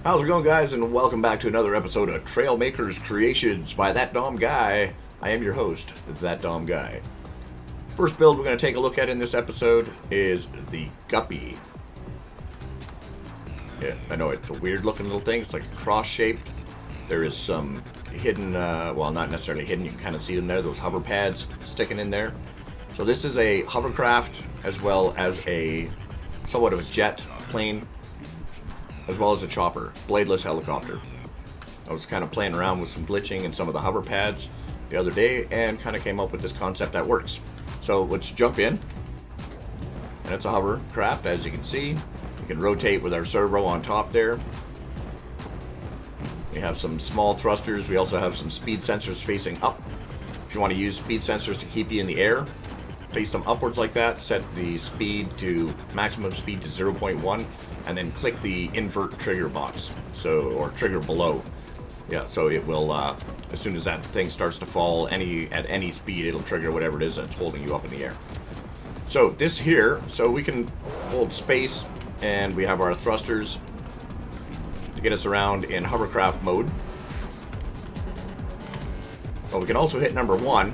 How's it going, guys, and welcome back to another episode of Trailmakers Creations by ThatDomGuy. I am your host, ThatDomGuy. First build we're going to take a look at in this episode is the Guppy. Yeah, I know it's a weird looking little thing. It's like cross-shaped. There is some hidden, well, not necessarily hidden, you can kind of see them there, those hover pads sticking in there. So this is a hovercraft as well as a somewhat of a jet plane, as well as a chopper, bladeless helicopter. I was kind of playing around with some glitching in some of the hover pads the other day and kind of came up with this concept that works. So let's jump in. And it's a hovercraft, as you can see. We can rotate with our servo on top there. We have some small thrusters. We also have some speed sensors facing up. If you want to use speed sensors to keep you in the air, face them upwards like that, set the speed to maximum speed to 0.1, and then click the invert trigger box, or trigger below. Yeah, so it will, as soon as that thing starts to fall at any speed, it'll trigger whatever it is that's holding you up in the air. So this here, so we can hold space, and we have our thrusters to get us around in hovercraft mode. But we can also hit number 1,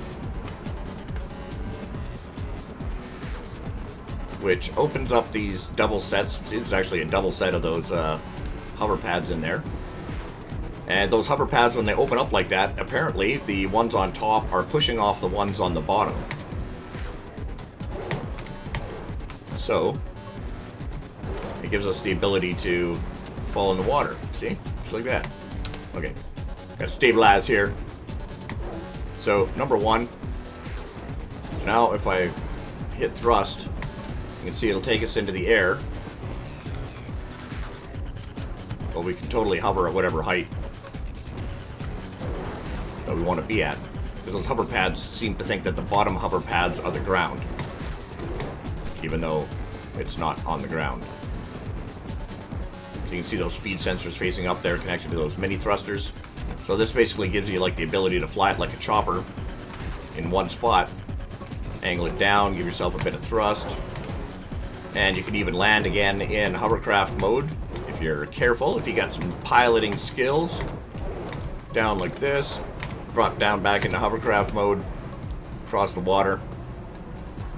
which opens up these double sets. It's actually a double set of those hover pads in there. And those hover pads, when they open up like that, apparently the ones on top are pushing off the ones on the bottom. So it gives us the ability to fall in the water. See? Just like that. Okay. Gotta stabilize here. So, number 1. So now if I hit thrust, you can see it'll take us into the air. But we can totally hover at whatever height that we want to be at. Because those hover pads seem to think that the bottom hover pads are the ground, even though it's not on the ground. So you can see those speed sensors facing up there connected to those mini thrusters. So this basically gives you like the ability to fly it like a chopper in one spot. Angle it down, give yourself a bit of thrust. And you can even land again in hovercraft mode if you're careful, if you got some piloting skills. Down like this, drop down back into hovercraft mode, across the water,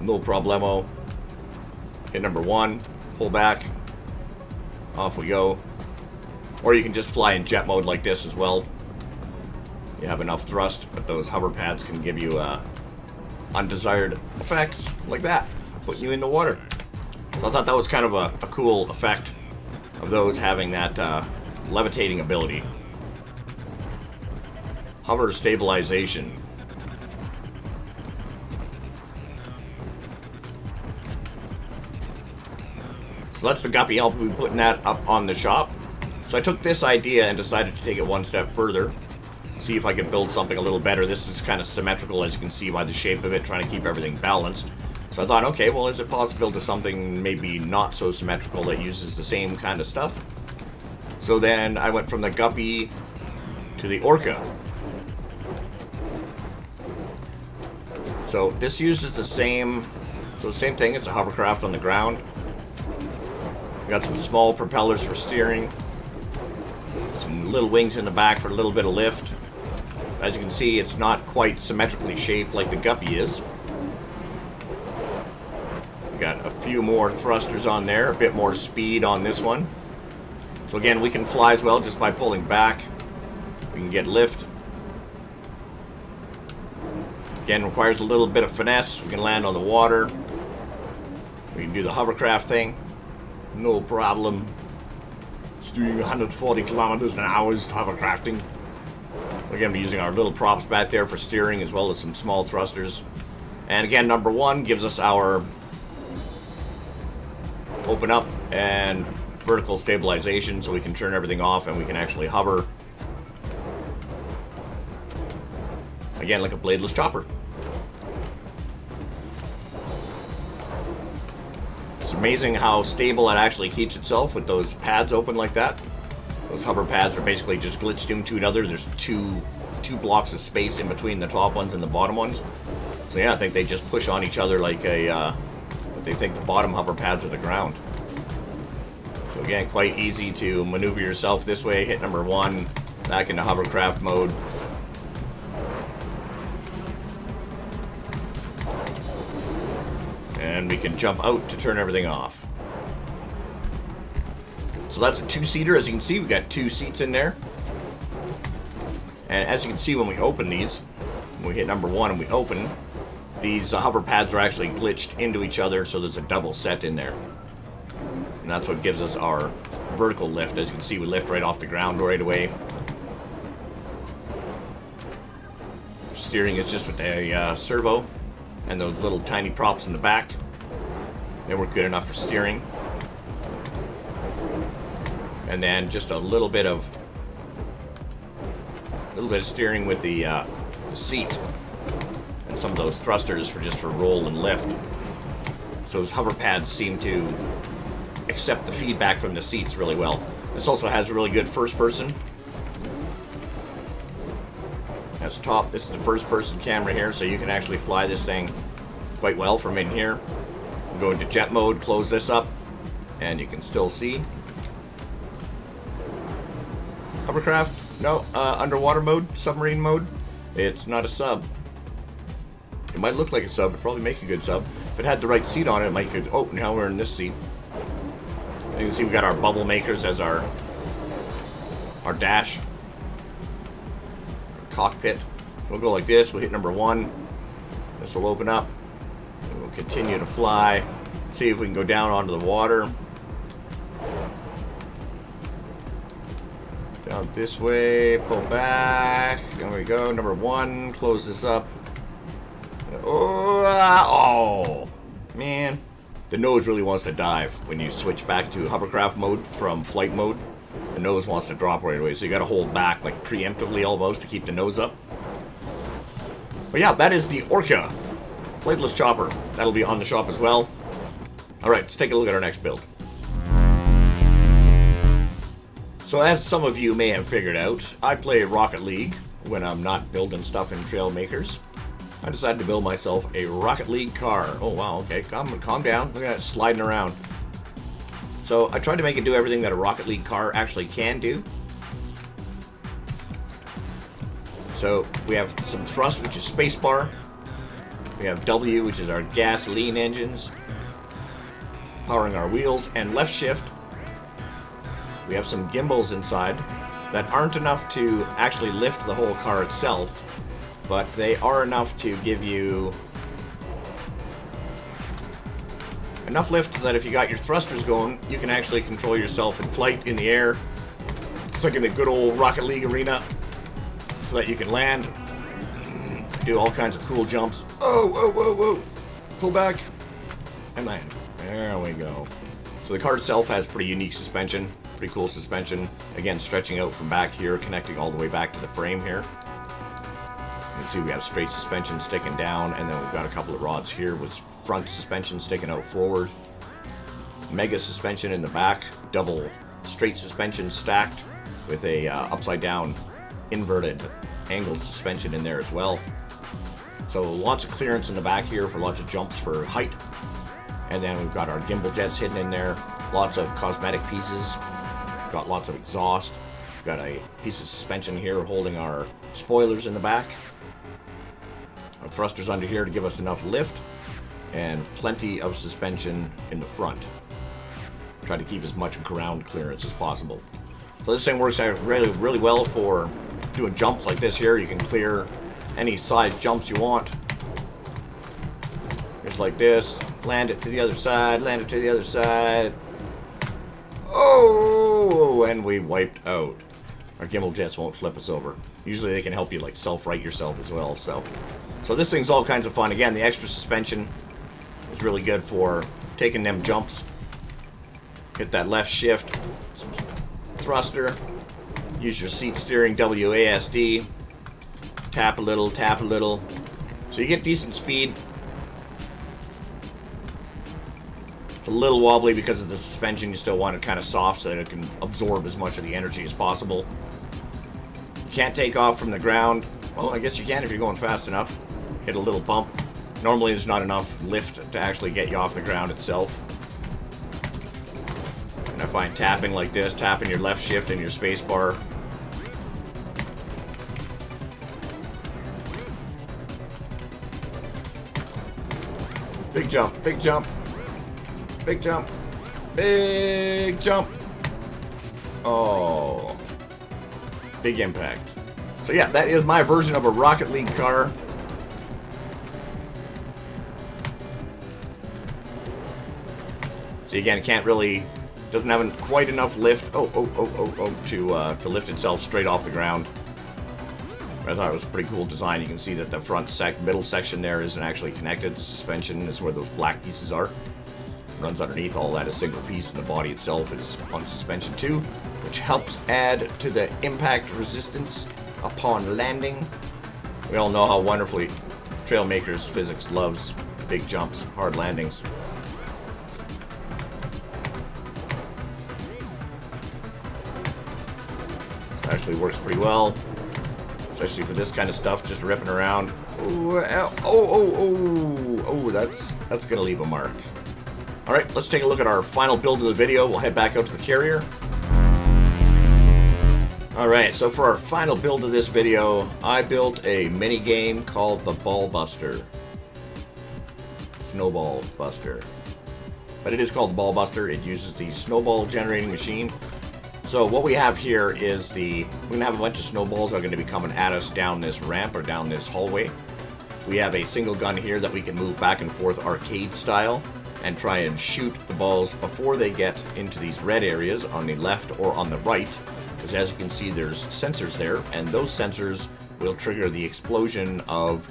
no problemo. Hit number 1, pull back, off we go. Or you can just fly in jet mode like this as well. You have enough thrust, but those hover pads can give you undesired effects like that, putting you in the water. So I thought that was kind of a cool effect of those having that levitating ability. Hover stabilization. So that's the Guppy. I'll be putting that up on the shop. So I took this idea and decided to take it one step further. See if I could build something a little better. This is kind of symmetrical, as you can see by the shape of it, trying to keep everything balanced. So I thought, okay, well, is it possible to something maybe not so symmetrical that uses the same kind of stuff? So then I went from the Guppy to the Orca. So this uses the same thing. It's a hovercraft on the ground. We got some small propellers for steering. Some little wings in the back for a little bit of lift. As you can see, it's not quite symmetrically shaped like the Guppy is. Got a few more thrusters on there, a bit more speed on this one. So again, we can fly as well just by pulling back. We can get lift. Again, requires a little bit of finesse. We can land on the water. We can do the hovercraft thing. No problem. It's doing 140 kilometers an hour hovercrafting. Again, we're using our little props back there for steering as well as some small thrusters. And again, number 1 gives us our open up and vertical stabilization, so we can turn everything off and we can actually hover again like a bladeless chopper. It's amazing how stable it actually keeps itself with those pads open like that. Those hover pads are basically just glitched into another. There's two blocks of space in between the top ones and the bottom ones. So yeah, I think they just push on each other like a they think the bottom hover pads are the ground. So So again, quite easy to maneuver yourself this way. Hit number 1, back into hovercraft mode. And we can jump out to turn everything off. So that's a 2-seater. As you can see, we've got 2 seats in there. And as you can see when we open these, when we hit number 1 and we open, these hover pads are actually glitched into each other, so there's a double set in there. And that's what gives us our vertical lift. As you can see, we lift right off the ground right away. Steering is just with a servo and those little tiny props in the back. They work good enough for steering. And then just a little bit of steering with the seat and some of those thrusters for roll and lift. So those hover pads seem to accept the feedback from the seats really well. This also has a really good first person. That's top. This is the first person camera here, so you can actually fly this thing quite well from in here. Go into jet mode, close this up, and you can still see. Hovercraft, no, underwater mode, submarine mode. It's not a sub. It might look like a sub, it'd probably make a good sub. If it had the right seat on it, it might good. Oh, now we're in this seat. And you can see we got our bubble makers as our dash. Cockpit. We'll go like this. We'll hit number 1. This will open up. And we'll continue to fly. See if we can go down onto the water. Down this way. Pull back. There we go. Number 1. Close this up. Oh, man. The nose really wants to dive when you switch back to hovercraft mode from flight mode. The nose wants to drop right away, so you got to hold back like preemptively almost to keep the nose up. But yeah, that is the Orca Bladeless chopper. That'll be on the shop as well. Alright, let's take a look at our next build. So as some of you may have figured out, I play Rocket League when I'm not building stuff in Trailmakers. I decided to build myself a Rocket League car. Oh wow, okay, calm down. Look at that sliding around. So I tried to make it do everything that a Rocket League car actually can do. So we have some thrust, which is spacebar. We have W, which is our gasoline engines, powering our wheels, and left shift. We have some gimbals inside that aren't enough to actually lift the whole car itself, but they are enough to give you enough lift that if you got your thrusters going, you can actually control yourself in flight, in the air. It's like in the good old Rocket League arena, so that you can land, do all kinds of cool jumps. Oh, whoa, whoa, whoa. Pull back, and land. There we go. So the car itself has pretty unique suspension, pretty cool suspension. Again, stretching out from back here, connecting all the way back to the frame here. You can see we have straight suspension sticking down, and then we've got a couple of rods here with front suspension sticking out forward. Mega suspension in the back, double straight suspension stacked with a upside down inverted angled suspension in there as well. So lots of clearance in the back here for lots of jumps for height. And then we've got our gimbal jets hidden in there, lots of cosmetic pieces, got lots of exhaust. We've got a piece of suspension here holding our spoilers in the back. Our thrusters under here to give us enough lift, and plenty of suspension in the front. Try to keep as much ground clearance as possible. So this thing works out really, really well for doing jumps like this here. You can clear any size jumps you want. Just like this. Land it to the other side, land it to the other side. Oh, and we wiped out. Our gimbal jets won't flip us over. Usually they can help you like self-right yourself as well. So this thing's all kinds of fun. Again, the extra suspension is really good for taking them jumps. Hit that left shift, thruster, use your seat steering, WASD, tap a little, so you get decent speed. It's a little wobbly because of the suspension. You still want it kind of soft so that it can absorb as much of the energy as possible. You can't take off from the ground. Well, I guess you can if you're going fast enough. Hit a little bump. Normally there's not enough lift to actually get you off the ground itself. Enough find tapping like this, tapping your left shift and your space bar. Big jump, big jump, big jump, big jump. Oh, big impact. So yeah, that is my version of a Rocket League car. So again, it can't really, doesn't have quite enough lift. To lift itself straight off the ground. I thought it was a pretty cool design. You can see that the middle section there isn't actually connected. The suspension is where those black pieces are. It runs underneath. All that a single piece, and the body itself is on suspension too, which helps add to the impact resistance upon landing. We all know how wonderfully Trailmakers physics loves big jumps, hard landings. It actually works pretty well. Especially for this kind of stuff, just ripping around. Oh, that's gonna leave a mark. Alright, let's take a look at our final build of the video. We'll head back out to the carrier. Alright, so for our final build of this video, I built a mini game called the Ball Buster. Snowball Buster. But it is called the Ball Buster. It uses the snowball generating machine. So what we have here is we're going to have a bunch of snowballs that are going to be coming at us down this ramp or down this hallway. We have a single gun here that we can move back and forth arcade style and try and shoot the balls before they get into these red areas on the left or on the right. Because as you can see, there's sensors there, and those sensors will trigger the explosion of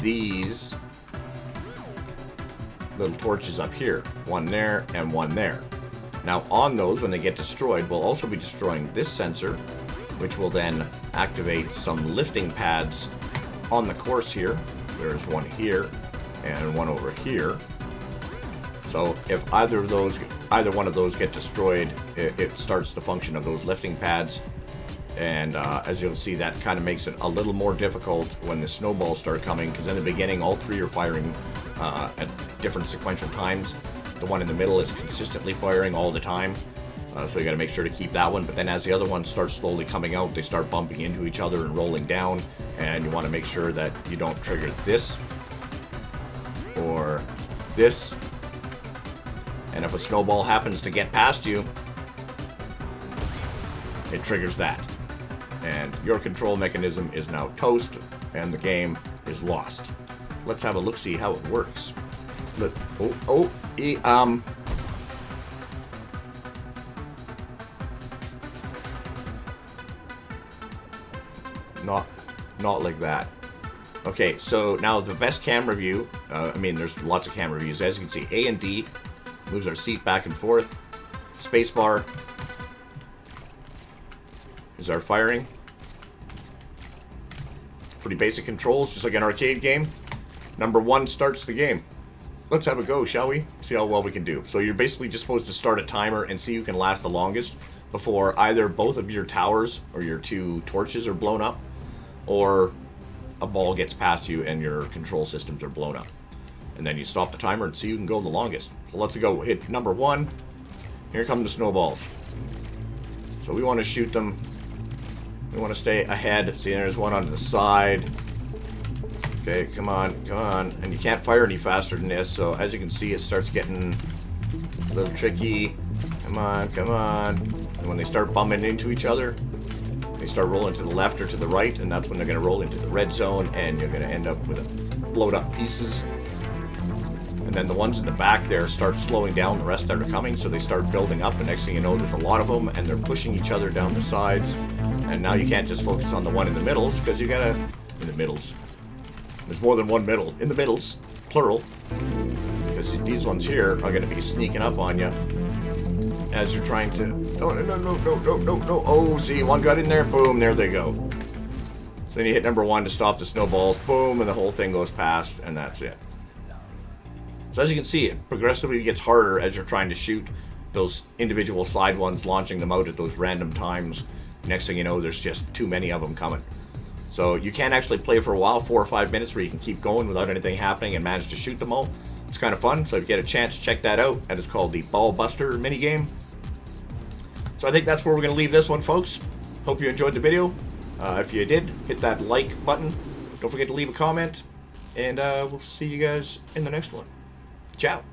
these little torches up here. One there and one there. Now on those, when they get destroyed, we'll also be destroying this sensor, which will then activate some lifting pads on the course here. There's one here and one over here. So if either one of those get destroyed, it starts the function of those lifting pads. And as you'll see, that kind of makes it a little more difficult when the snowballs start coming, because in the beginning all three are firing at different sequential times. The one in the middle is consistently firing all the time, so you got to make sure to keep that one. But then as the other ones start slowly coming out, they start bumping into each other and rolling down, and you want to make sure that you don't trigger this or this. And if a snowball happens to get past you, it triggers that. And your control mechanism is now toast, and the game is lost. Let's have a look-see how it works. Look, not like that. Okay, so now the best camera view, there's lots of camera views. As you can see, A and D moves our seat back and forth. Spacebar is our firing. Pretty basic controls, just like an arcade game. Number 1 starts the game. Let's have a go, shall we? See how well we can do. So you're basically just supposed to start a timer and see who can last the longest before either both of your towers or your 2 torches are blown up, or a ball gets past you and your control systems are blown up. And then you stop the timer and see who can go the longest. So let's go. Hit number 1. Here come the snowballs. So we want to shoot them. We want to stay ahead. See, there's one on the side. Okay, come on, come on. And you can't fire any faster than this, so as you can see, it starts getting a little tricky. Come on, come on. And when they start bumping into each other, they start rolling to the left or to the right, and that's when they're going to roll into the red zone, and you're going to end up with blowed up pieces. And then the ones in the back there start slowing down the rest that are coming, so they start building up, and next thing you know, there's a lot of them, and they're pushing each other down the sides. And now you can't just focus on the one in the middles, because you gotta... in the middles. There's more than one middle. In the middles, plural. Because these ones here are going to be sneaking up on you as you're trying to... No. Oh, see, one got in there. Boom, there they go. So then you hit number 1 to stop the snowballs. Boom, and the whole thing goes past, and that's it. So as you can see, it progressively gets harder as you're trying to shoot those individual side ones, launching them out at those random times. Next thing you know, there's just too many of them coming. So you can actually play for a while, 4 or 5 minutes, where you can keep going without anything happening and manage to shoot them all. It's kind of fun, so if you get a chance, check that out. That is called the Ball Buster minigame. So I think that's where we're going to leave this one, folks. Hope you enjoyed the video. If you did, hit that like button. Don't forget to leave a comment. And we'll see you guys in the next one. Ciao.